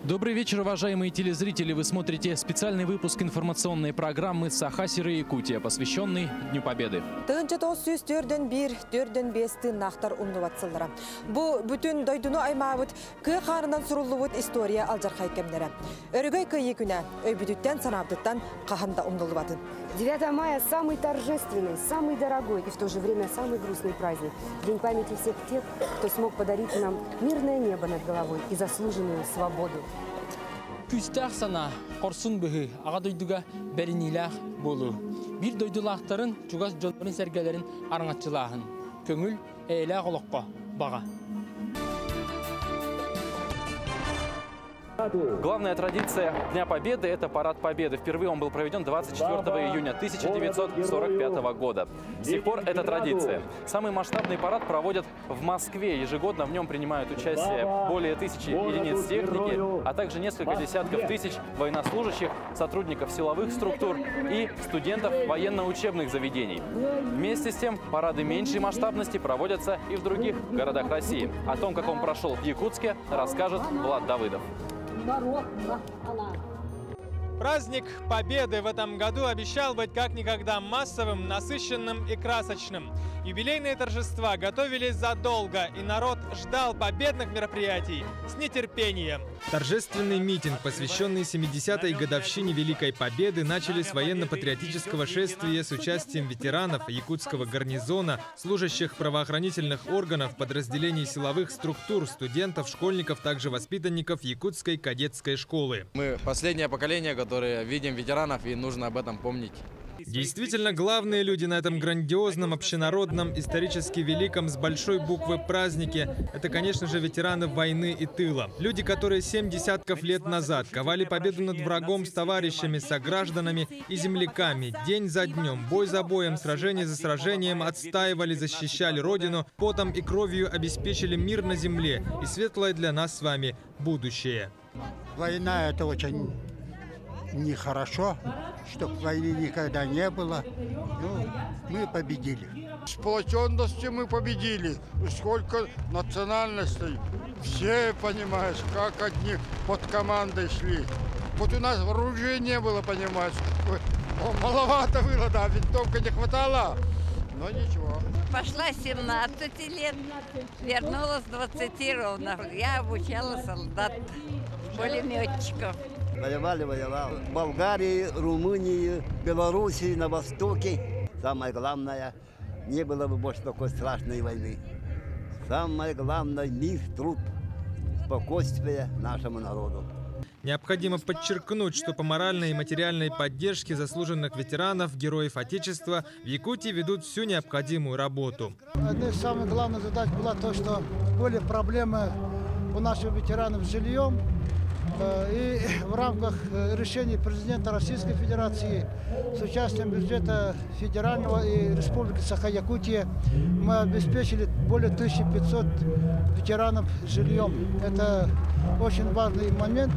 Добрый вечер, уважаемые телезрители. Вы смотрите специальный выпуск информационной программы «Саха-Сиры Якутия», посвященный Дню Победы. «9 мая – самый торжественный, самый дорогой и в то же время самый грустный праздник. День памяти всех тех, кто смог подарить нам мирное небо над головой и заслуженную свободу. Күстәк сана, корсун бүхі, аға дойдуға бәріниләқ болу. Bir дойдулақтарын, чугас жолбарын сәргелерін арыңатчылағын. Көңіл әйләқ олыққа баға. Главная традиция Дня Победы – это Парад Победы. Впервые он был проведен 24 июня 1945 года. С тех пор это традиция. Самый масштабный парад проводят в Москве. Ежегодно в нем принимают участие более 1000 единиц техники, а также несколько десятков тысяч военнослужащих, сотрудников силовых структур и студентов военно-учебных заведений. Вместе с тем, парады меньшей масштабности проводятся и в других городах России. О том, как он прошел в Якутске, расскажет Влад Давыдов. Праздник Победы в этом году обещал быть как никогда массовым, насыщенным и красочным. Юбилейные торжества готовились задолго, и народ ждал победных мероприятий с нетерпением. Торжественный митинг, посвященный 70-й годовщине Великой Победы, начали с военно-патриотического шествия с участием ветеранов якутского гарнизона, служащих правоохранительных органов, подразделений силовых структур, студентов, школьников, также воспитанников якутской кадетской школы. Мы последнее поколение, которое видим ветеранов, и нужно об этом помнить. Действительно, главные люди на этом грандиозном, общенародном, исторически великом с большой буквы празднике – это, конечно же, ветераны войны и тыла. Люди, которые 7 десятков лет назад ковали победу над врагом с товарищами, согражданами и земляками. День за днем, бой за боем, сражение за сражением отстаивали, защищали Родину, потом и кровью обеспечили мир на земле и светлое для нас с вами будущее. Война – это очень нехорошо, чтобы войны никогда не было. Ну, мы победили. Сплоченностью мы победили. Сколько национальностей. Все, понимаешь, как одни под командой шли. Вот у нас оружия не было, понимаешь. Маловато было, да, винтовка не хватало. Но ничего. Пошла 17 лет, вернулась 20 ровно. Я обучала солдат, пулеметчиков. Воевал. В Болгарии, Румынии, Белоруссии, на Востоке. Самое главное, не было бы больше такой страшной войны. Самое главное – мир, труд, спокойствие нашему народу. Необходимо подчеркнуть, что по моральной и материальной поддержке заслуженных ветеранов, героев Отечества в Якутии ведут всю необходимую работу. Одна из самых главных задач была то, что были проблемы у наших ветеранов с жильем. И в рамках решений президента Российской Федерации с участием бюджета федерального и Республики Саха-Якутия мы обеспечили более 1500 ветеранов жильем. Это очень важный момент,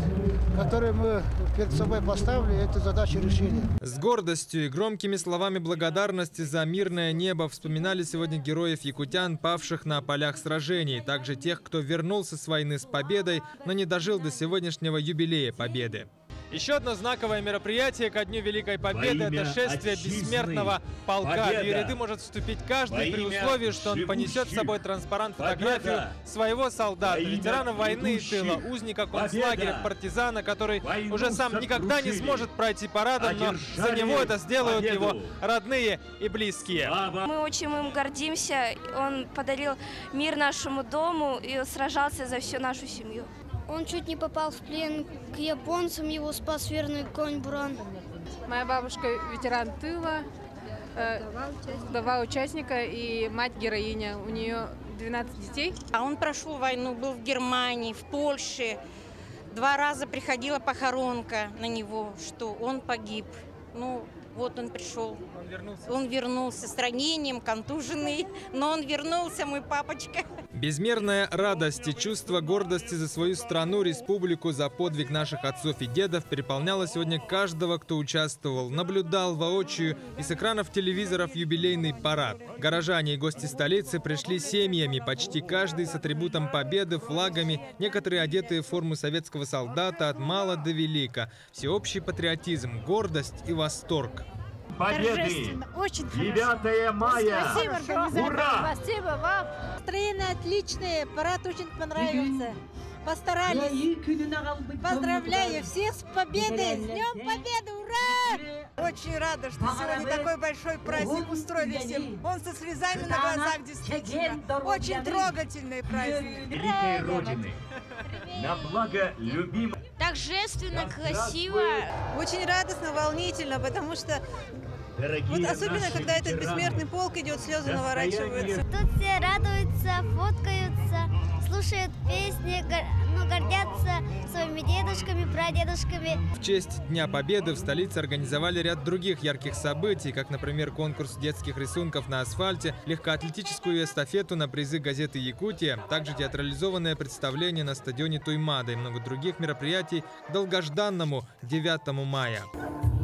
который мы перед собой поставили, эту задачу решили. С гордостью и громкими словами благодарности за мирное небо вспоминали сегодня героев якутян, павших на полях сражений, также тех, кто вернулся с войны с победой, но не дожил до сегодняшнего юбилея Победы. Еще одно знаковое мероприятие ко Дню Великой Победы – это шествие бессмертного полка. В ее ряды может вступить каждый при условии, что он понесет с собой транспарант, фотографию своего солдата, ветерана войны и тыла, узника концлагеря, партизана, который уже сам никогда не сможет пройти парадом, но за него это сделают его родные и близкие. Мы очень им гордимся. Он подарил мир нашему дому и сражался за всю нашу семью. Он чуть не попал в плен к японцам, его спас верный конь Буран. Моя бабушка ветеран тыла, вдова участника и мать-героиня. У нее 12 детей. А он прошел войну, был в Германии, в Польше. 2 раза приходила похоронка на него, что он погиб. Ну, вот он пришел Он вернулся с ранением, контуженный, но он вернулся, мой папочка. Безмерная радость и чувство гордости за свою страну, республику, за подвиг наших отцов и дедов переполняло сегодня каждого, кто участвовал, наблюдал воочию и с экранов телевизоров юбилейный парад. Горожане и гости столицы пришли семьями, почти каждый с атрибутом победы, флагами, некоторые одетые в форму советского солдата от мала до велика. Всеобщий патриотизм, гордость и восторг. Победы! Очень 9 мая! Спасибо, организаторам. Ура! Спасибо вам. Настроение отличное, парад очень понравился. Постарались. Поздравляю всех с победой! С Днем Победы! Ура! Очень рада, что сегодня такой большой праздник устроили всем. Он со слезами на глазах, действительно. Очень трогательный праздник. Великой Родины. На благо любимой. Торжественно, красиво. Очень радостно, волнительно, потому что вот особенно, когда этот бессмертный полк идет, слезы наворачиваются. Тут все радуются, фоткаются, слушают песни, гордятся своими дедушками, прадедушками. В честь Дня Победы в столице организовали ряд других ярких событий, как, например, конкурс детских рисунков на асфальте, легкоатлетическую эстафету на призы газеты «Якутия», также театрализованное представление на стадионе Туймада и много других мероприятий к долгожданному 9 мая.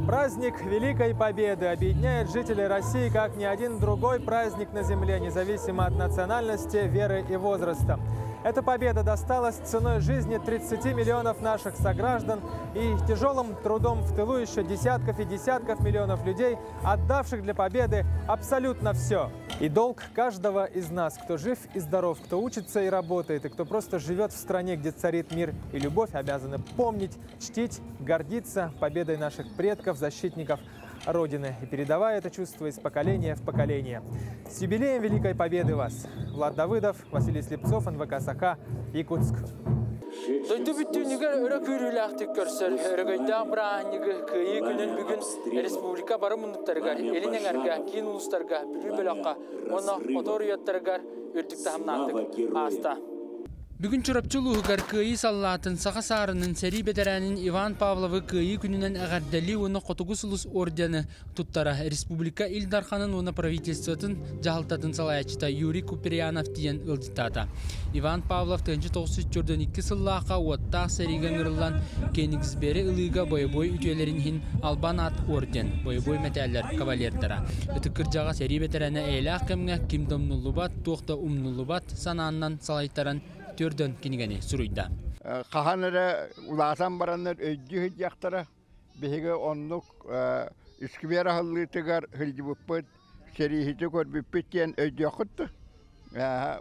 Праздник Великой Победы объединяет жителей России как ни один другой праздник на земле, независимо от национальности, веры и возраста. Эта победа досталась ценой жизни 30 миллионов наших сограждан и тяжелым трудом в тылу еще десятков и десятков миллионов людей, отдавших для победы абсолютно все. И долг каждого из нас, кто жив и здоров, кто учится и работает, и кто просто живет в стране, где царит мир и любовь, обязаны помнить, чтить, гордиться победой наших предков, защитников Родины, и передавая это чувство из поколения в поколение. С юбилеем Великой Победы вас! Влад Давыдов, Василий Слепцов, НВК Саха, Якутск. Дойду бүттүнігер өрі көріліқтік көрсір, өрігойда бұранығы күйі күнін бүгін республика бары мұндықтарғар, елінен әргі кейін ұлыстарға, бүлі бөліққа, оны оторияттарғар үрдікті хамнаттық аста. Бүгін чұрапчылуғығар күйі саллатын саға сарының сәрі бетерәнін Иван Павловы күйі күнінен әғардалі оны Қотығыс ұлыс ордені тұттара республика Илдарханын оны правительствотын жағалтатын салаячыта Юрий Куперянов дейін ылдытата. Иван Павлов 1992 сыллаға оттақ сәріген ұрылан кенігізбері ылыға бойыбой үтелерін Албан ат орден, бойыбой мәтәлер кавалердара. Үтікір жаға сәрі бетерәні әйлі ақымға кимдомнулубат, тоқта умнулубат сананнан салайтаран төрдөн кинигени суруйда. Каханара уласан бараннар өйдү хыжактара беге онлук исквера халлытыгар хылжыбыппыт серихити көрбүппүттен өйдү хытты.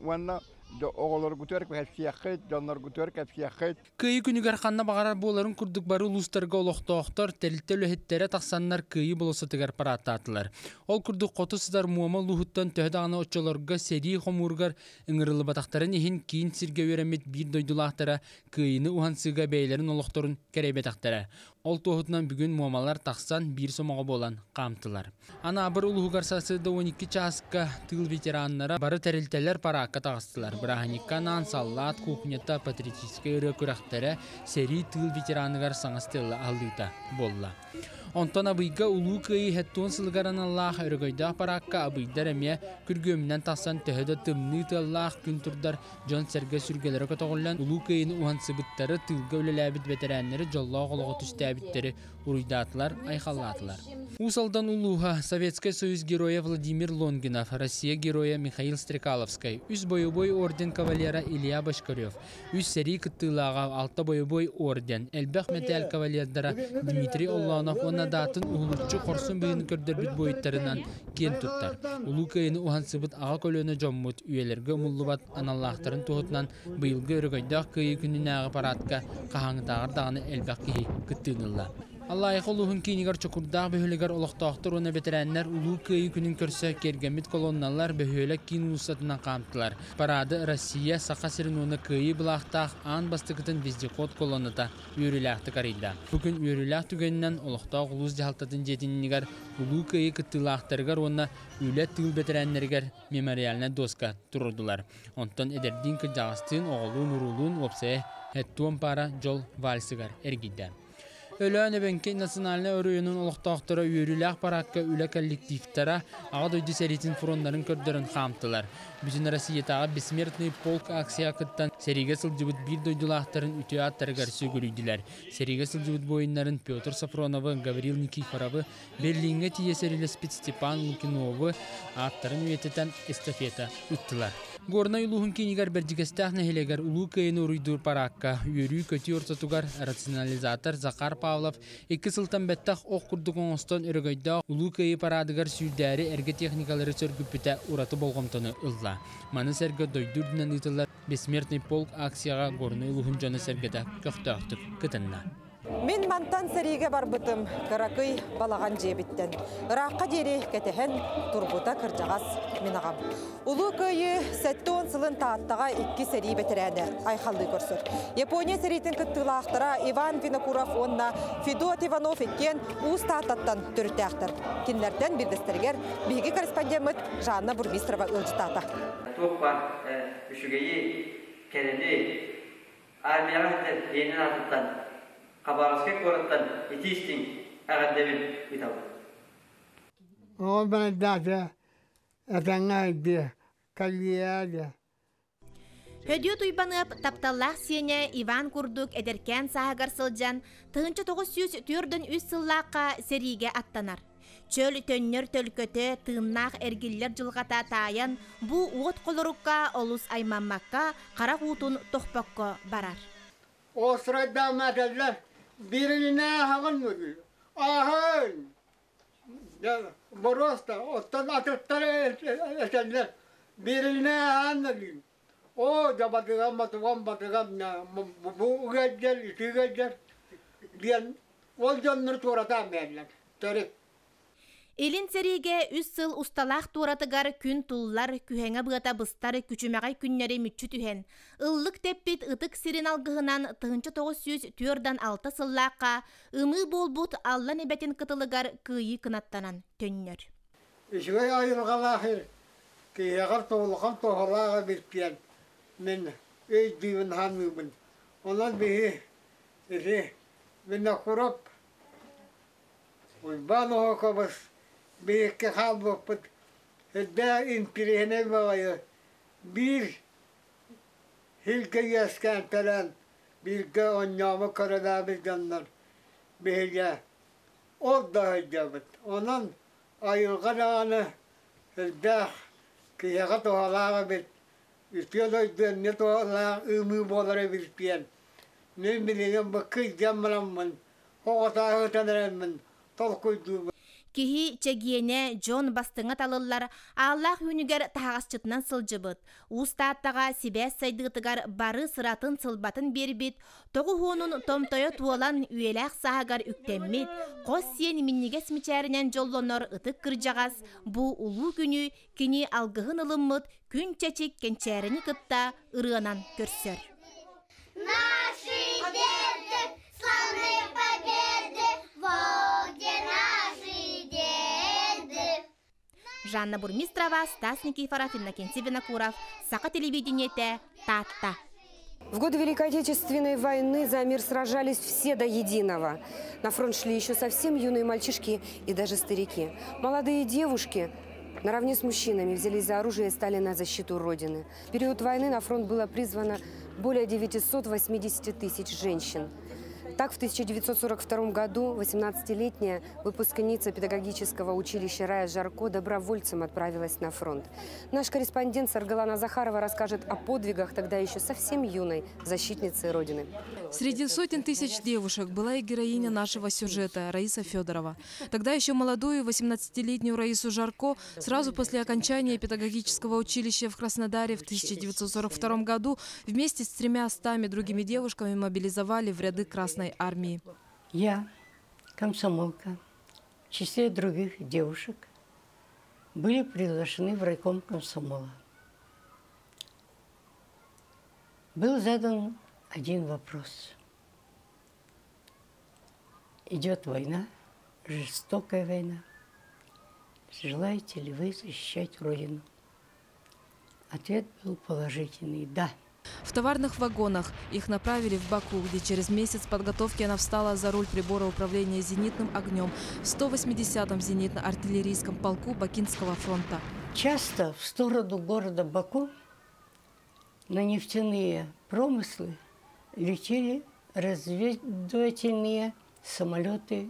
Ванна оголор гутер капсияхыт, донор гутер капсияхыт. Кыйы күнүгөр ханна багарар боларын курдук бары улустарга олохтоохтор телтел өһеттере таксаннар кыйы болосотыгар параттатылар. Ол курдук котусудар муама лухуттан төһдаганы очолорга сери хомургар ыңырылы батактарын ихин кийин сирге өремет бир дойдулаахтара кыйыны ухансыга бейлерин олохторун керебетактара. Ол тоһутнан бүгүн муамалар таксан бир сомого болан камтылар. Ана абыр улугар сасыда 12 часка тыл ветераннара бары терилтелер паракка тагыстылар. Браханикканан саллат кухнята патриотическая рөкүрахтара сери тыл ветераныгар саңастылы алдыта болла. Онтон абыйга улуу кыйы хэттуон сылгаран Аллах өргөйдах паракка абыйдар эмие күргөмүнен тахсан төһөдө тымны тыллах күн турдар жон серге сүргелері көтоғылан улуу кыйыны ухансыбыттары тылга өлеләбит ветераннары жоллоо голого түстәбиттери уруйдатылар, айхаллатылар. Усалдан улууга Советский Союз героя Владимир Лонгинов, Россия героя Михаил Стрекаловский, үз бойобой орден кавалера Илья Башкарев, үз сери кыттылага алта бойобой орден Элбэх металл кавалердара Дмитрий Олланов датын улуччу корсун быйын көрдөрбүт бойуттарынан кен туттар. Улуу кыйыны ухансыбыт ага көлөнө жоммут үйелерге умуллубат аналлахтарын туһутунан быйылгы өргөйдах кыйы күнүнагы парадка кахаңытагар даганы элбэх кихи кыттыынылла. Аллайық олуғын кейнігер чокурдақ бөхілігер олықтақтыр оны ветераннар улуу кыйы күнін көрсі кергемит колонналар бөхілік кейін ұлысатынан қамтылар. Парады Россия сақасырын оны кыйы бұлақтақ ан бастықытын вездеход колонната үйріләқті қарейді. Бүгін үйріләқ түгенінен олықтақ ұлыс жағалтатын жетінігер улуу кыйы кыттылақтырғар оны үйлі тыл ветераннергер мемориалына доска тұрдылар. Онтан эдердин кыжағыстын оғылуын ұрулуын опсая әттуан пара жол вальсығар әргейді. Өлөн эбенке национальный өрөөнүн олуктоктора үйрүләк паракка үле коллективтара ага дойду серитин фронтарын көрдөрөн хамтылар. Бүтүн Россиятагы бессмертный полк акция кыттан сериге сылжыбыт бир дойдулактарын үтө аттарыгар сөгүрүйдүләр. Сериге сылжыбыт боюннарын Петр Сафроновы, Гаврил Никифоровы, Берлинге тиесериле Степан Лукиновы аттарын үететен эстафета ыттылар. Горна улуһун кинигер бердигестах нехелегер улуу кыйыны уруйдур паракка үйөрүү көтү ортотугар рационализатор Захар Павлов 2 сылтан беттах ок курдук оңостон өрөгөйдө улуу кыйы парадыгар сүйдәри эрге техникалары сөргүпүтэ ураты болгомтону ылла. Маны серге дойдурдунан ытылар бессмертный полк акцияга горна улуһун жана сергеде көктөктүк кытынна. Мен мантан сәриге барбытым, каракый балаған жебіттен. Ыраққа дері кәтіхен турбута кыржағас менағам. Улу көйі сәтті 10 сылын тааттаға 2 сәри бәтірәді айқалды көрсір. Япония сәритін күттілақтыра Иван Винокуров онна Федот Иванов еткен уыз тааттаттан түрттәқтір. Кенлерден білдістіргер бейгі корреспондент Жанна Бурмистрова ылжытата. Тоқпа үшігейі кәрелі армияға енін атыттан Хабаровске городтан итистин агаддебин итабы. Он бандата атаңайды калияда. Хөдү туйбанып тапталлах сене Иван Курдук эдеркен сахагар сылжан 1904 үс сыллаққа сериге аттанар. Чөл төннөр төлкөтө тыыннах эргиллер жылгата таян бу уот колорукка олус аймаммакка кара кутун тохпокко барар. Осрада маталар birine havanlı. Ahın. Borosta, ottan atıtları esenler. Birine anlayın. O da batıgam ya. Bu gecel, iki gecel. Diyen, o canları tuğrata verler. Tarık. Elin seriге 3 сыл усталах тураtıgar күн туллар күһәңә быта быстар күчүмәгәй күннәре мүччү түһән. Ыллык теппит ытык сирин алгыһынан 1904-дан 6 сыллакка ымы болбут Алла небетин кытылыгар кыйы кынаттанан төннөр. Ишгәй айыргалахыр. Кыягар тоолган тоһалага биртен. Мен эй дивен ханмын. Онан бии мен акурап. Ой бано кабас. Bir hal vakit hedda intirihne var bir hilke yaskan talan bir de onyama karada bir canlar behya o da hecabet onun ayılganı hedda ki yagat ohala bir istiyorlar ne tohala ümü bolara bir piyan ne bileyim bakı jamramın o ata hıtanırın tolkuydu. Кихи чегиене Джон бастыңа талылар Аллах үнігер тағасчытынан сылжыбыт. Устаттаға себе сайдығытыгар бары сыратын сылбатын бербит. Тоғы хонун томтойы туолан үйеләқ сағагар үктеммет. Қос сен миннигес мичәрінен жоллонор ытык кыржағас. Бұ улу күні кені алғығын ылыммыт күн чәчік кенчәріні кытта ырығынан көрсөр. Наши деды, славные победы, воги наши. Жанна Бурмистрова, Стас Никифоров, Иннокентий Винокуров. Саха телевидениете Тата. В годы Великой Отечественной войны за мир сражались все до единого. На фронт шли еще совсем юные мальчишки и даже старики. Молодые девушки наравне с мужчинами взялись за оружие и стали на защиту Родины. В период войны на фронт было призвано более 980 тысяч женщин. Так, в 1942 году 18-летняя выпускница педагогического училища Рая Жарко добровольцем отправилась на фронт. Наш корреспондент Саргалана Захарова расскажет о подвигах тогда еще совсем юной защитницы Родины. Среди сотен тысяч девушек была и героиня нашего сюжета Раиса Федорова. Тогда еще молодую 18-летнюю Раису Жарко сразу после окончания педагогического училища в Краснодаре в 1942 году вместе с 300 другими девушками мобилизовали в ряды Красной армии. Я, комсомолка, в числе других девушек, были приглашены в райком комсомола. Был задан один вопрос. Идет война, жестокая война. Желаете ли вы защищать Родину? Ответ был положительный – да. В товарных вагонах их направили в Баку, где через месяц подготовки она встала за руль прибора управления зенитным огнем в 180-м зенитно-артиллерийском полку Бакинского фронта. Часто в сторону города Баку на нефтяные промыслы летели разведывательные самолеты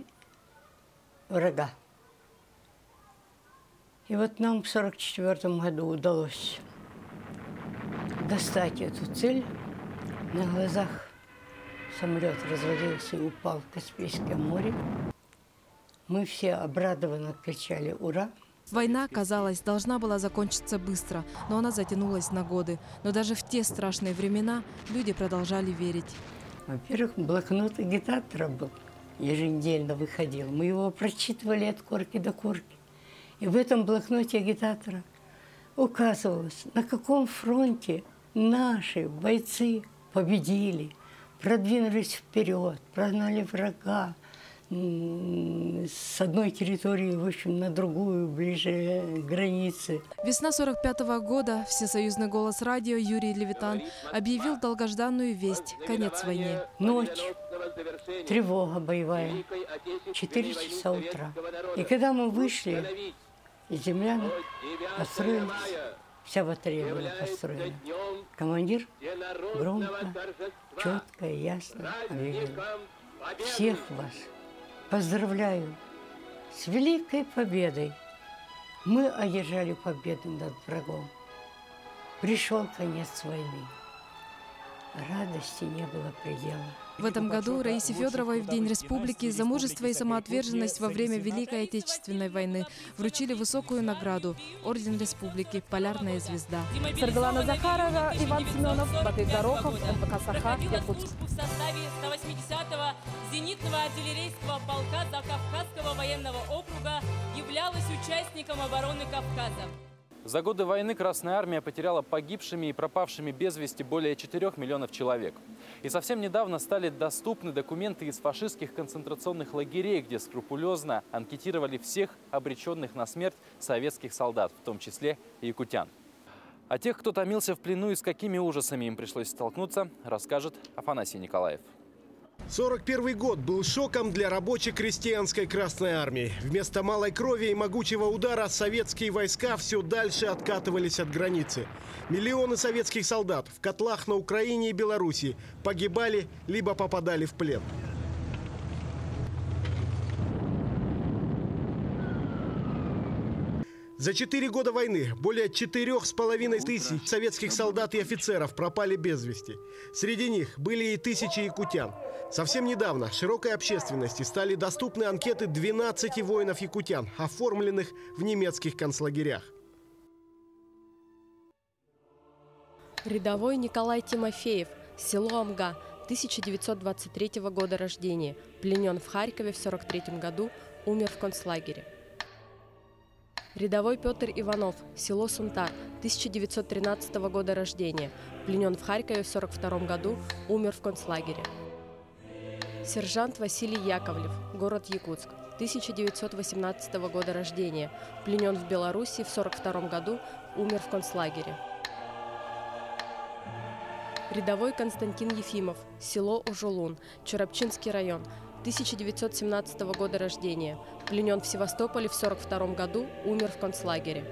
врага. И вот нам в 1944 году удалось достать эту цель. На глазах самолет развалился и упал в Каспийское море. Мы все обрадованно кричали «Ура!». Война, казалось, должна была закончиться быстро, но она затянулась на годы. Но даже в те страшные времена люди продолжали верить. Во-первых, блокнот агитатора был, еженедельно выходил. Мы его прочитывали от корки до корки. И в этом блокноте агитатора указывалось, на каком фронте наши бойцы победили, продвинулись вперед, прогнали врага с одной территории, в общем, на другую, ближе к границе. Весна 1945 года всесоюзный голос радио Юрий Левитан объявил долгожданную весть – конец войне. Ночь, тревога боевая, 4 часа утра. И когда мы вышли из землянок, построились, вся батарея была построена. Командир громко, четко и ясно объявил: всех вас поздравляю с великой победой. Мы одержали победу над врагом. Пришел конец войны. Радости не было предела. В этом году Раисе Федоровой в День Республики за мужество и самоотверженность во время Великой Отечественной войны вручили высокую награду – Орден Республики «Полярная звезда». Саргалана Захарова, Иван Семенов, Батый Горохов, МПК «Саха», Якутск. В составе 180-го зенитного артиллерийского полка Закавказского военного округа являлась участником обороны Кавказа. За годы войны Красная Армия потеряла погибшими и пропавшими без вести более 4 миллионов человек. И совсем недавно стали доступны документы из фашистских концентрационных лагерей, где скрупулезно анкетировали всех обреченных на смерть советских солдат, в том числе и якутян. О тех, кто томился в плену и с какими ужасами им пришлось столкнуться, расскажет Афанасий Николаев. 41 год был шоком для рабоче-крестьянской Красной Армии. Вместо малой крови и могучего удара советские войска все дальше откатывались от границы. Миллионы советских солдат в котлах на Украине и Беларуси погибали либо попадали в плен. За 4 года войны более 4,5 тысяч советских солдат и офицеров пропали без вести. Среди них были и тысячи якутян. Совсем недавно широкой общественности стали доступны анкеты 12 воинов-якутян, оформленных в немецких концлагерях. Рядовой Николай Тимофеев, село Амга, 1923 года рождения, пленен в Харькове в 1943 году, умер в концлагере. Рядовой Петр Иванов, село Сунтар, 1913 года рождения, пленен в Харькове в 1942 году, умер в концлагере. Сержант Василий Яковлев, город Якутск, 1918 года рождения, пленен в Беларуси в 1942 году, умер в концлагере. Рядовой Константин Ефимов, село Ужулун, Чурапчинский район, 1917 года рождения, пленен в Севастополе в 1942 году, умер в концлагере.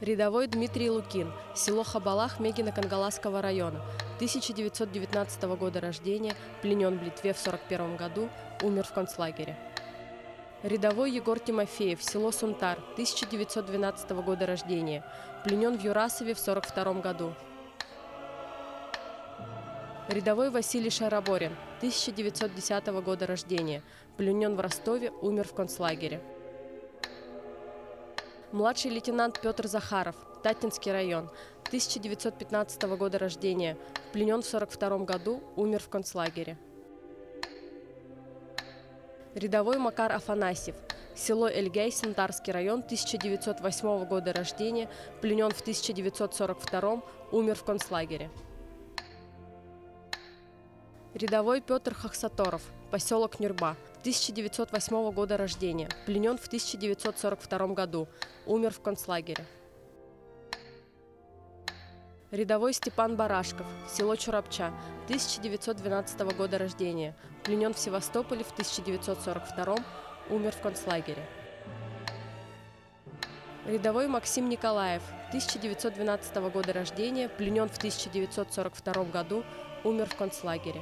Рядовой Дмитрий Лукин, село Хабалах Мегино-Кангаласского района, 1919 года рождения, пленен в Литве в 1941 году, умер в концлагере. Рядовой Егор Тимофеев, село Сунтар, 1912 года рождения, пленен в Юрасове в 1942 году. Рядовой Василий Шараборин, 1910 года рождения, пленен в Ростове, умер в концлагере. Младший лейтенант Петр Захаров, Татинский район, 1915 года рождения, пленен в 1942 году, умер в концлагере. Рядовой Макар Афанасьев, село Эльгей, Сантарский район, 1908 года рождения, пленен в 1942, умер в концлагере. Рядовой Петр Хахсаторов, поселок Нюрба, 1908 года рождения, пленен в 1942 году, умер в концлагере. Рядовой Степан Барашков, село Чурапча, 1912 года рождения, пленен в Севастополе в 1942, умер в концлагере. Рядовой Максим Николаев, 1912 года рождения, пленен в 1942 году, умер в концлагере.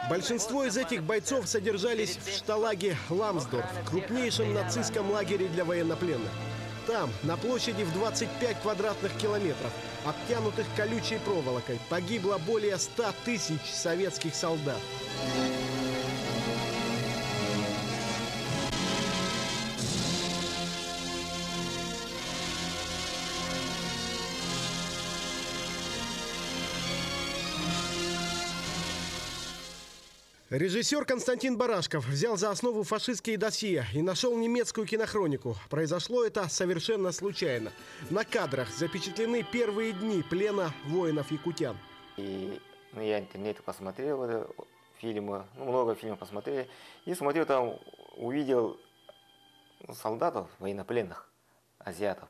Большинство из этих бойцов содержались в шталаге Ламсдорф, крупнейшем нацистском лагере для военнопленных. Там, на площади в 25 квадратных километров, обтянутых колючей проволокой, погибло более 100 тысяч советских солдат. Режиссер Константин Барашков взял за основу фашистские досье и нашел немецкую кинохронику. Произошло это совершенно случайно. На кадрах запечатлены первые дни плена воинов-якутян. Я интернет посмотрел фильмы, много фильмов посмотрел. И смотрел, там увидел солдатов, военнопленных, азиатов.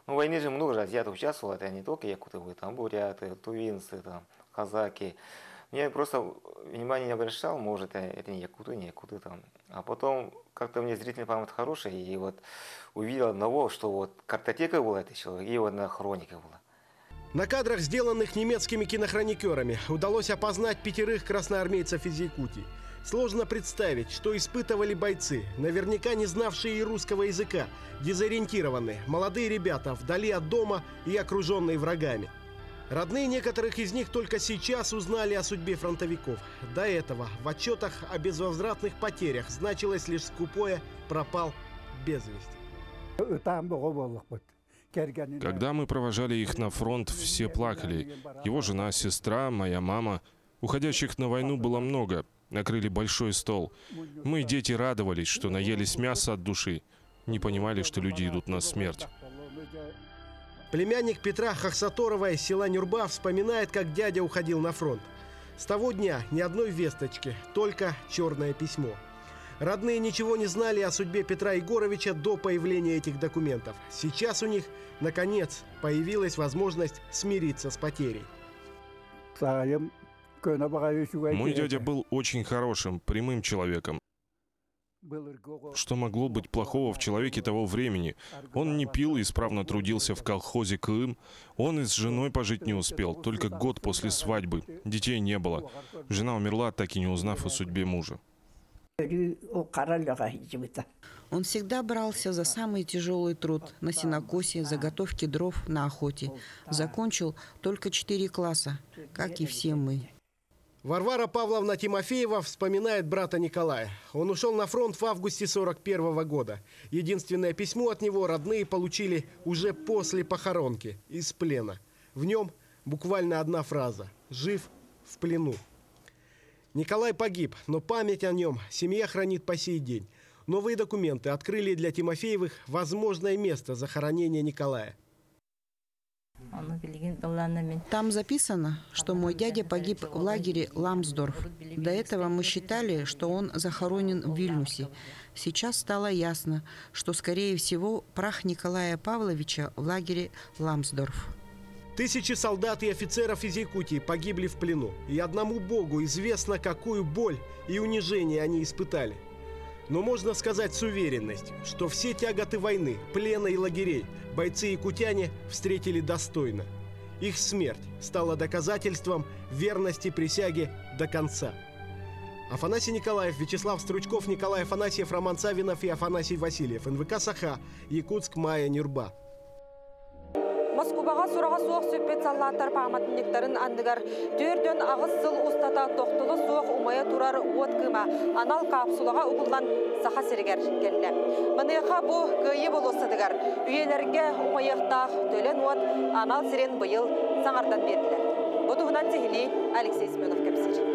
В войне же много же азиатов участвовало, это не только якуты, там буряты, тувинцы, там, казаки. Я просто внимания не обращал, может, это не якуты там. А потом как-то мне зрительная память хорошая, и вот увидел одного, что вот картотека была это человек, и вот одна хроника была. На кадрах, сделанных немецкими кинохроникерами, удалось опознать 5 красноармейцев из Якутии. Сложно представить, что испытывали бойцы, наверняка не знавшие и русского языка, дезориентированные, молодые ребята, вдали от дома и окруженные врагами. Родные некоторых из них только сейчас узнали о судьбе фронтовиков. До этого в отчетах о безвозвратных потерях значилось лишь скупое «пропал без вести». Когда мы провожали их на фронт, все плакали. Его жена, сестра, моя мама. Уходящих на войну было много. Накрыли большой стол. Мы, дети, радовались, что наелись мяса от души. Не понимали, что люди идут на смерть. Племянник Петра Хахсаторова из села Нюрба вспоминает, как дядя уходил на фронт. С того дня ни одной весточки, только черное письмо. Родные ничего не знали о судьбе Петра Егоровича до появления этих документов. Сейчас у них, наконец, появилась возможность смириться с потерей. Мой дядя был очень хорошим, прямым человеком. Что могло быть плохого в человеке того времени? Он не пил и исправно трудился в колхозе Крым. Он и с женой пожить не успел, только год после свадьбы. Детей не было. Жена умерла, так и не узнав о судьбе мужа. Он всегда брался за самый тяжелый труд на сенокосе, заготовки дров на охоте. Закончил только 4 класса, как и все мы. Варвара Павловна Тимофеева вспоминает брата Николая. Он ушел на фронт в августе 1941 года. Единственное письмо от него родные получили уже после похоронки, из плена. В нем буквально одна фраза: «Жив в плену». Николай погиб, но память о нем семья хранит по сей день. Новые документы открыли для Тимофеевых возможное место захоронения Николая. Там записано, что мой дядя погиб в лагере Ламсдорф. До этого мы считали, что он захоронен в Вильнюсе. Сейчас стало ясно, что, скорее всего, прах Николая Павловича в лагере Ламсдорф. Тысячи солдат и офицеров из Якутии погибли в плену. И одному Богу известно, какую боль и унижение они испытали. Но можно сказать с уверенностью, что все тяготы войны, плена и лагерей бойцы-якутяне встретили достойно. Их смерть стала доказательством верности присяге до конца. Афанасий Николаев, Вячеслав Стручков, Николай Афанасьев, Роман Савинов и Афанасий Васильев. НВК «Саха», Якутск, Майя, Нюрба. Москваға сұраға соқ сөппет саллаттар пағматыннектарын андығар. Төрден ағыз сыл ұстата тоқтылы соқ умая турар от кыма. Анал капсулаға ұғылған саха сіргер келді. Мұныға бұ көйі бұл осыдығар. Үйелерге умаяқтақ төлен от анал сирен бұйыл саңардан берділер. Бұдығынан зехили Алексей Семенов кәпсір.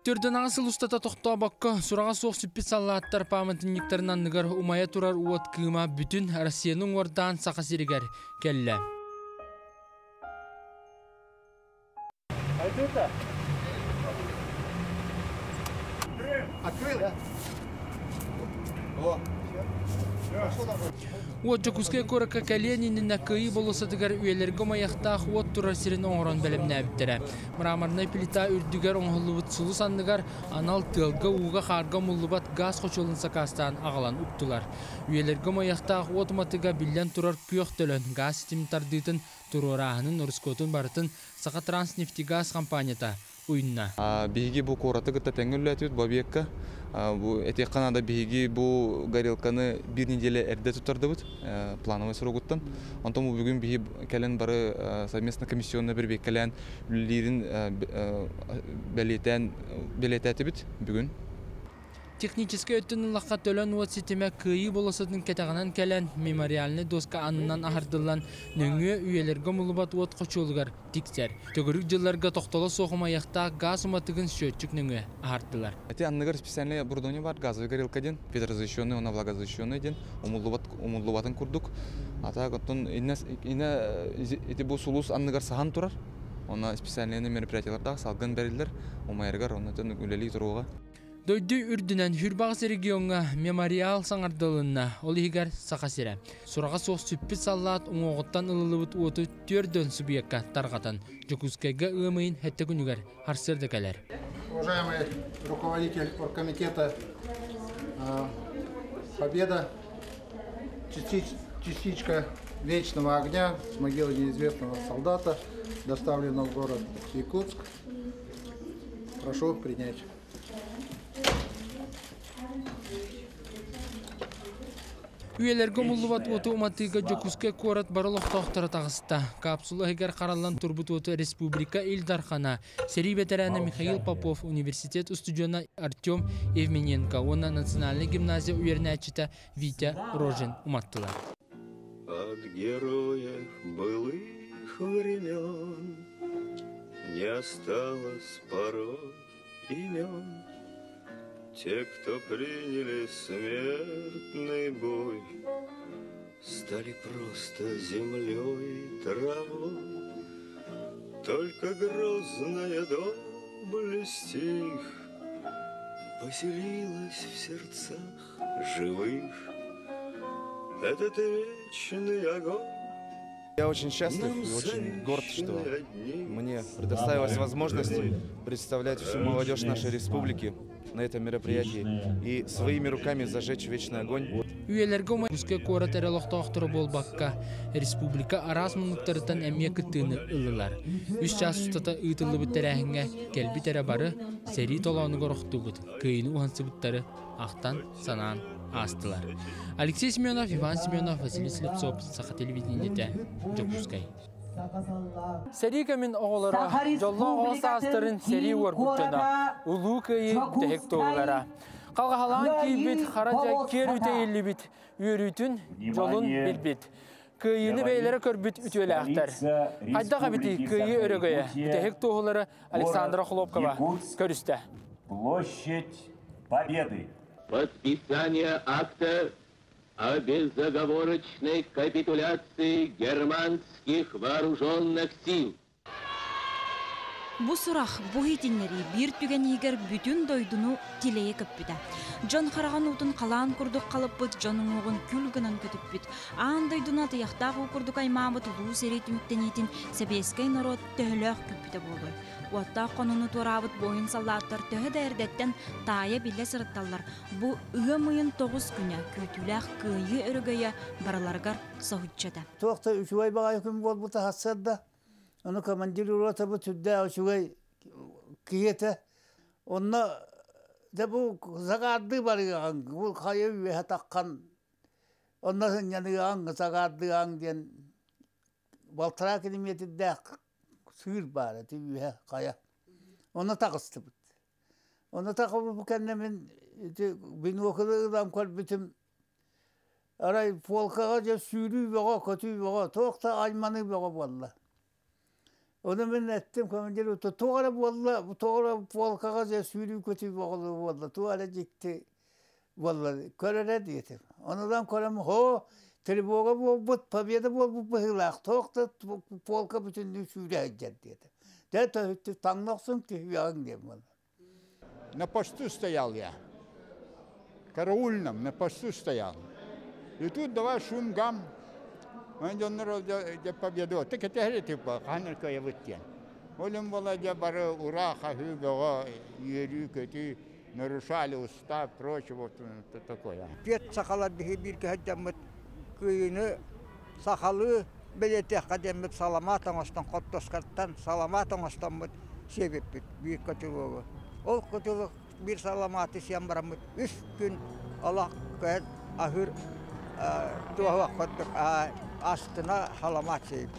Төрден ағысыл ұстата тоқта баққа сұраға соқ сүппет саллаттар пағматыннектарын андығар умая турар от кыма бүтін Россияның ордан саха сіргер келді. Айдыта! Открыл? Уот жокуске коракка кәлениннен кыйы болосадыгар үйелерге маяқтақ уот турар сирин оңырон бәлемнә біттірі. Мұрамарнай пилита үрдігер оңғылыбыт сұлы сандыгар анал тылға уға қарға мұллыбат газ қочолын сақастан ағалан ұптылар. Үйелерге маяқтақ уот матыға билен турар күйіқ төлін газ системтардытын турорағының ұрыскотын барытын Сақа Транснефтегаз компанията уйнна. Биги бу кораты гыта тәңгүлі әтүт бабиекка. Этек қанада биги бу горелканы bir неделе әрді тұтарды бұд, плановый сұрғыттан. Онтан бүгін биги кәлін бары совместно комиссионна бір бек кәлін үлілерін бәлетәті бұд бүгін. Технически өттінің лаққа төлін уат сетеме күйі боласының кәтағынан кәлін мемориалны доска анынан ағардылан нөңе үйелерге мұлыбат уат қочолығар тиксер. Төгірік жылларға тоқталы соғыма яқта газ уматығын сөтчік нөңе ағардылар. Эти анныгар специальный оборудование бар, газовый горелка ден, ветрозащищенный, он влагозащищенный ден, умуллубатын курдук. А так оттон эти бу сулус анныгар сахан турар. Она специальные мероприятияларда салгын бәрілдер, омайыргар, оны тен үлелі тұруға. Дойды үрдінен Хүрбағыз регионға мемориал саңардылынна олығығар сақасыра. Сұраға соқ сүппіт саллат оңоғыттан ылылыбыт оты түрден субъекка тарғатан. Жокускайға ұмайын әтті күнігер харсырды кәлер. Уважаемый руководитель оргкомитета, победа, частичка вечного огня с могилы неизвестного солдата, доставлена в город Якутск. Прошу принять. Үйелерге мұллыбат оты уматыға жокуске корат барылық тоқтары тағысты. Капсула егер қаралан турбут оты республика Илдархана, сери ветераны Михаил Попов, университет студиона Артем Евмененко, онна национальный гимназия уверенная чита Витя Рожин уматтылар. От героев былых времен не осталось порой имен. Те, кто приняли смертный бой, стали просто землей и травой. Только грозная доблесть их поселилась в сердцах живых. Этот вечный огонь. Я очень счастлив и очень горд, что мне предоставилась возможность представлять всю молодежь нашей республики на этом мероприятии и своими руками зажечь вечный огонь. Үйелерге omay корат әрелоқтақтыры болбаққа республика арас мұнықтарытан әмия күттіні ұлылар. Үш час ұстата ұйтылы бүттәрәхінге кәлбі тәрі бары сәрі толауыны ғорықты бұд. Күйіні ұғансы бұттары ақтан санаан астылар. Алексей Семенов, Иван Семенов, Василий Слепцов, Сақа телевидениеде Жокускай. Сәрігі мен оғылыра, жолла оғысы астырын сәрі өргіттіна, ұлу көйі дәйікті оғылара. Қалғалан кейбет, қараджай кер үте елі бет, үйірітін жолын білбет. Көйіні бәйлері көрбет үтелі ақтар. Қайдаға беті көйі өрігіе, дәйікті оғылары Александра Хлопкова көрісті. Площадь Победы. Подписание акта о безоговорочной капитуляции германских вооруженных сил. Бу сурақ бұхетінлері бір түген егер бүтін дойдыну телее көппіді. Жон қараған ұтын қалан күрдік қалып бұд, жонын оғын күлгінін көтіп бүд. Аң дойдыну атаяқтағы күрдік аймамыд ұлу серет үміттенетін сәбескай народ төхіліғ көппіді болы. Уатта қонуны турабыт бойын саллаттар төхі дәрдеттен тая білі сырытталар. Бу үгі мұйын 9 күні көтіләқ күйі өрігіе бараларғар сағытчады. Тоқта үшуай бағай күн бол бұта хасырда. Onu командир рота bu tüdde şuay kiyete onna da bu zagadı var ya bu kayı ve takkan onna yani ang zagadı ang diyen baltara kelimeti de sür bare tüve kaya ona takıstı bu ona takıp bu kendimin bin okuduğum kol bütün aray polkaga sürü ve kötü ve tokta aymanı ve vallahi. Onu ben ettim komandiri tuğla valla bu tuğla polkaga ya sürü kötü valla tuğla çıktı valla körere diyetim. Ondan koram ho teleboga bu pabiyada bu hılak tuğla polka bütün sürü edecek diyetim. De tanıksın ki yan diyeyim valla. На посту стоял я. караульном на посту стоял. И тут давай шум, гам. Он для победы. Так это говорит, типа, ханерка я вытян. Олем Володя бары ура, хахи, гава, ерюк, эти нарушали устав, прочее, вот такое. Пет сахалар бихи кахадамат күйіні сахалы білете қадемет саламат оңыстан, қоттоскарттан саламат оңыстан бұд себеп бүйір көтілігі. Ол көтілік бір саламаты сен барамыд 3 күн алақ көйт ахыр туға қоттық астына халамат себеп.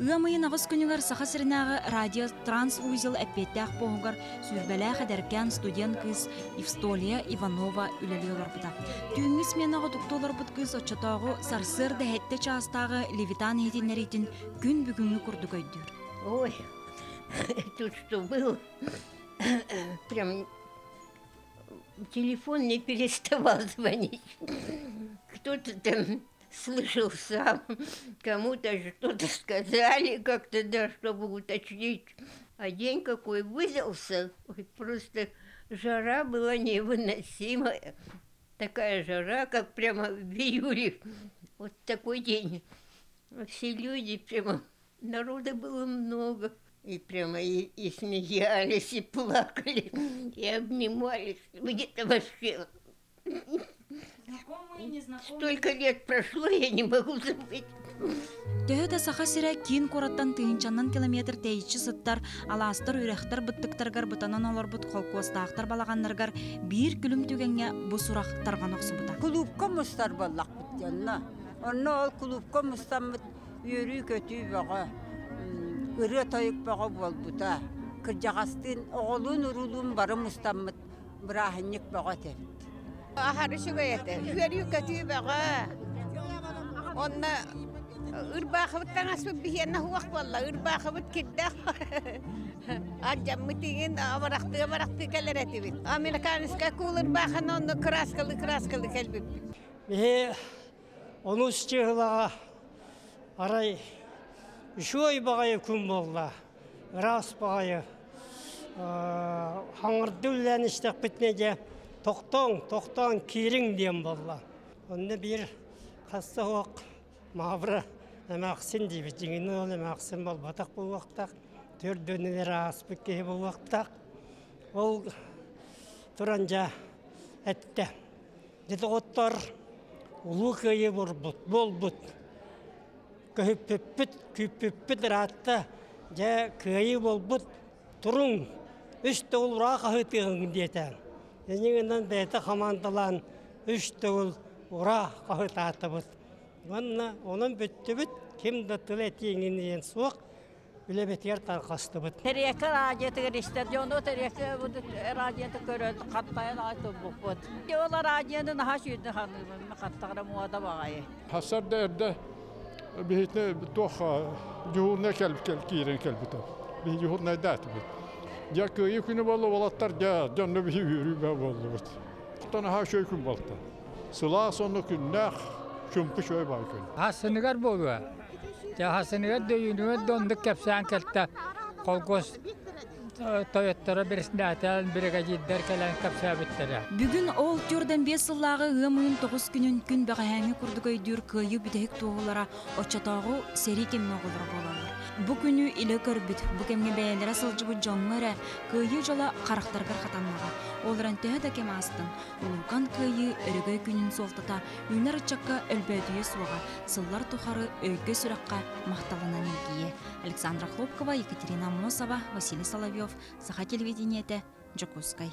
Ыамайын ағыз күнігер сақа сірінағы радио транс-узел әппеттәқ боғығар сүрбәләқ әдәркән студент кыз Евстолия Иванова үләлі олар бұта. Түйіңіз мен ағы тұқтолар бұт кыз отчатағы сарсыр дәхетті частағы Левитан етінлеретін күн бүгінгі күрді көйдір. Ой, тут что было? Прям телефон не переставал звонить. Кто-то там слышал сам, кому-то что-то сказали, как-то, да, чтобы уточнить. А день какой выдался, ой, просто жара была невыносимая. Такая жара, как прямо в июле. Вот такой день. Все люди, прямо, народа было много. И прямо и смеялись, и плакали, и обнимались. Где-то вообще... Столько лет прошло, я не могу забыть. Төһөтө саха сире кин кораттан тыгынчаннан километр тейчи сыттар, аластар үрәхтар быттыктаргар бытанан олар бут колкостаактар балаганнаргар бир күлүм түгенге бу сурактарган оксубута. Клубка мустар баллак битянна. Онно клубка мустам йөрү көтү бага. Үрө тайык бага болбута. Кыржагастын оголун урулун бары мустаммыт брахынник бага тер. Ахарышыга ете. Үрө көтү бага. Онна ырбахыбыттан аспы бихенна хуак болла. Ырбахыбыт кидда. Аджаммытыгын абаракты келеретибит. Американска кул ырбахан онны краскалы келбит. Онус чыгылага арай шой багай күн болла. Рас багай хаңырдыллан иштек битнеге тоқтан кириң дем болла. Онны бир касса хуак мавра Мақсын дейбі, жеңіні олы мақсын бол батақ бұл уақыттақ, төрдөнілер аспық кей бұл уақыттақ. Ол тұранжа әтті. Деді оттар ұлы көйе бол бұд. Көйіппіт ратты, жа көйе бол бұд. Тұрың, үшті ол ұрақ қағытығың дейтін. Енеңінен бәйті қамандылан үшті ол ұрақ қағыт бұд. Оның бүтті-бүт, кемді тұлы әтеңінен суық, біле бетер тарқасты бұд. Теректі радиятығыр стадионы, теректі радиятı көрөді, қаттайын айты бұқ бұд. Олар радиятын аға шүйді қанығын, қаттағыра мұғада бағайы. Хасарда әрді бейітіне тоқа жүғылына кейрен кәлбіті. Бейі жүғылына дәті бұд. Я көйі күні болу олаттар, жанны бейі үйрі бә болу бұд. Тана аға шөй күн болды. Sıla sonu күннәқ Çumpı şöyle bakın. Hasınıgar boluğa. Ya hasınıgar döyünüme donduk kapsan keltta. Kolgos Toyotlara birisinde atan biriga jidder kelen kapsa bittere. Бүгүн ол түрден 5 жыллағы ымын 9 күнін күн бағайаңы күрдігай дүр көйі бідек туғылара очатағы сері кемне қолыр болалар. Бұ күні илі көрбіт, бұ кемге бәйелері сылжыбы жоңғыры көйі жола қарақтарғар қатанмаға. Олыран төхі дәкем астын, ұлуқан көйі өрігөй күнін солтыта, үйнер ұчаққа өлбәдүйе суға, сыллар тұхары өйгі сүраққа мақталынан елгейе. Александра Хлопкова, Екатерина Мосова, Василий Соловьев, Саха телевидениете, Джокускай.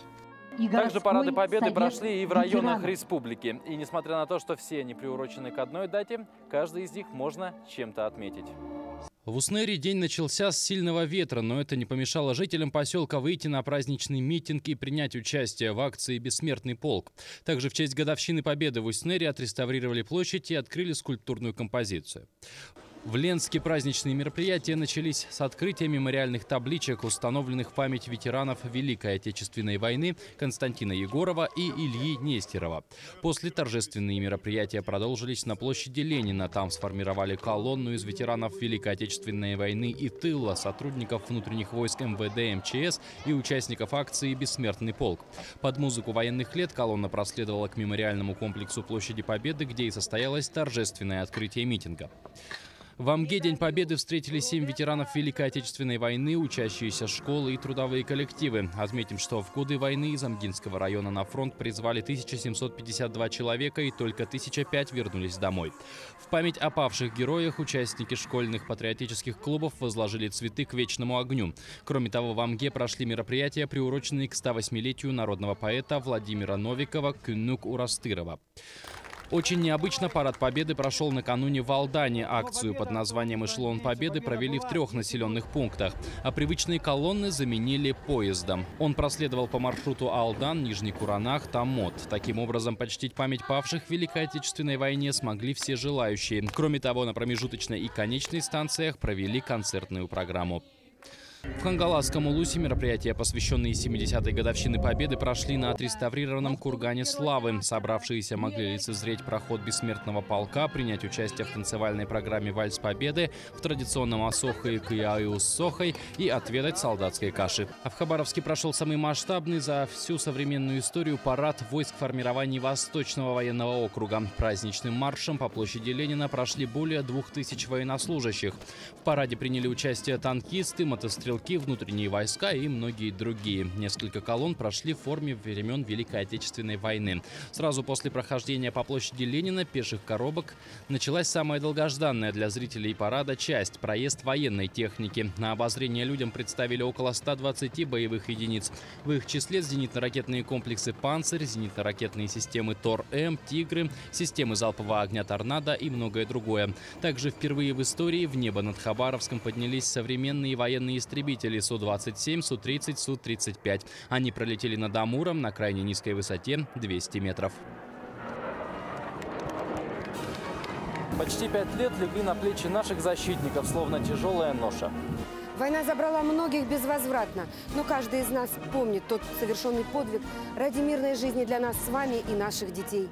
Также парады Победы прошли и в районах республики. И несмотря на то, что все они приурочены к одной дате, каждый из них можно чем-то отметить. В Уснере день начался с сильного ветра, но это не помешало жителям поселка выйти на праздничный митинг и принять участие в акции «Бессмертный полк». Также в честь годовщины Победы в Уснере отреставрировали площадь и открыли скульптурную композицию. В Ленске праздничные мероприятия начались с открытия мемориальных табличек, установленных в память ветеранов Великой Отечественной войны Константина Егорова и Ильи Нестерова. После торжественные мероприятия продолжились на площади Ленина. Там сформировали колонну из ветеранов Великой Отечественной войны и тыла, сотрудников внутренних войск МВД, МЧС и участников акции «Бессмертный полк». Под музыку военных лет колонна проследовала к мемориальному комплексу Площади Победы, где и состоялось торжественное открытие митинга. В Амге День Победы встретили 7 ветеранов Великой Отечественной войны, учащиеся школы и трудовые коллективы. Отметим, что в годы войны из Амгинского района на фронт призвали 1752 человека, и только 1005 вернулись домой. В память о павших героях участники школьных патриотических клубов возложили цветы к вечному огню. Кроме того, в Амге прошли мероприятия, приуроченные к 108-летию народного поэта Владимира Новикова «Күннүк Урастырова». Очень необычно парад Победы прошел накануне в Алдане. Акцию под названием «Эшелон Победы» провели в 3 населенных пунктах, а привычные колонны заменили поездом. Он проследовал по маршруту Алдан, Нижний Куранах, Тамот. Таким образом, почтить память павших в Великой Отечественной войне смогли все желающие. Кроме того, на промежуточной и конечной станциях провели концертную программу. В Хангаласском Улусе мероприятия, посвященные 70-й годовщине Победы, прошли на отреставрированном кургане Славы. Собравшиеся могли лицезреть проход бессмертного полка, принять участие в танцевальной программе «Вальс Победы», в традиционном «Асохой Кияю с Сохой» и отведать солдатской каши. А в Хабаровске прошел самый масштабный за всю современную историю парад войск формирований Восточного военного округа. Праздничным маршем по площади Ленина прошли более 2000 военнослужащих. В параде приняли участие танкисты, мотострелки, внутренние войска и многие другие. Несколько колонн прошли в форме времен Великой Отечественной войны. Сразу после прохождения по площади Ленина пеших коробок началась самая долгожданная для зрителей парада часть – проезд военной техники. На обозрение людям представили около 120 боевых единиц. В их числе зенитно-ракетные комплексы «Панцирь», зенитно-ракетные системы «Тор-М», «Тигры», системы залпового огня «Торнадо» и многое другое. Также впервые в истории в небо над Хабаровском поднялись современные военные истребители Су-27, Су-30, Су-35. Они пролетели над Амуром на крайне низкой высоте 200 метров. Почти 5 лет легли на плечи наших защитников, словно тяжелая ноша. Война забрала многих безвозвратно, но каждый из нас помнит тот совершенный подвиг ради мирной жизни для нас с вами и наших детей.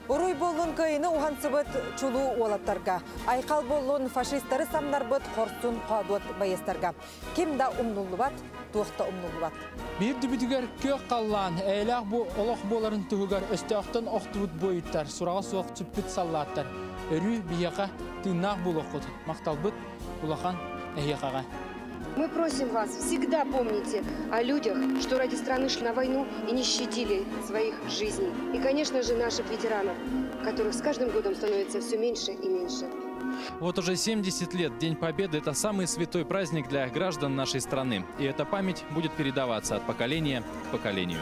Уруй боллун кайны уғансыбыт чулу олаттарға. Айқал боллун фашистары самнарбыт қорсын қадуат байестарға. Кем да умнулы бат, туақта умнулы бат. Bir dübüdüger kök qallan, əylaq bu oloq boların tühügar östəqdən oxtubut boyutlar, surağa soğuk tüppüt sallatlar. Örü biyaqa tünnaq buloqut, maqtalbıt bulaqan əyyaqağa. Мы просим вас, всегда помните о людях, что ради страны шли на войну и не щадили своих жизней. И, конечно же, наших ветеранов, которых с каждым годом становится все меньше и меньше. Вот уже 70 лет День Победы – это самый святой праздник для граждан нашей страны. И эта память будет передаваться от поколения к поколению.